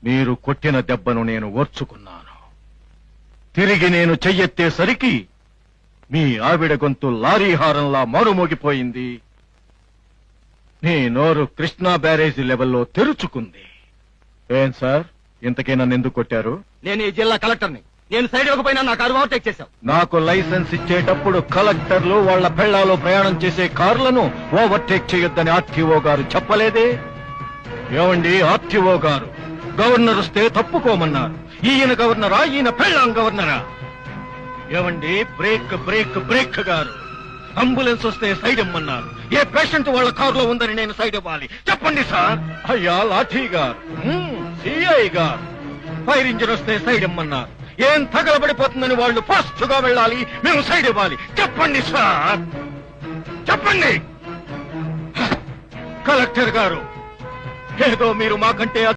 మీరు కొట్టిన దెబ్బను నేను ఓర్చుకున్నాను. తిరిగి నేను చెయ్యెత్తేసరికి మీ ఆవిడ గొంతు లారీ హారంలా మారుమోగిపోయింది. నీ నోరు కృష్ణా బ్యారేజీ లెవెల్లో తెరుచుకుంది. ఏం సార్, ఇంతకీ నన్ను ఎందుకు కొట్టారు? నేను ఈ జిల్లా కలెక్టర్ని. నేను సైడ్ ఇవ్వకపోయినా నా కారు ఓవర్టేక్ చేశావు. నాకు లైసెన్స్ ఇచ్చేటప్పుడు కలెక్టర్లు వాళ్ల పెళ్లాలో ప్రయాణం చేసే కార్లను ఓవర్టేక్ చేయొద్దని ఆర్టీఓ గారు చెప్పలేదే? ఏమండి ఆర్టీఓ గారు, గవర్నర్ వస్తే తప్పుకోమన్నారు. ఈయన గవర్నరా, ఈయన పెళ్ళాం గవర్నరా? ఏమండి బ్రేక్ బ్రేక్ బ్రేక్ గారు, అంబులెన్స్ వస్తే సైడ్ ఇమ్మన్నారు. ఏ పేషెంట్ వాళ్ళ కారులో ఉందని నేను సైడ్ ఇవ్వాలి? చెప్పండి సార్. అయ్యా లాఠీ గారు, సిఐ గారు, ఫైర్ ఇంజిన్ వస్తే సైడ్ ఇమ్మన్నారు. ఏం తగలబడిపోతుందని వాళ్ళు ఫాస్ట్ గా వెళ్ళాలి, మేము సైడ్ ఇవ్వాలి. చెప్పండి సార్, చెప్పండి. కలెక్టర్ గారు, ఏదో మీరు మాకంటే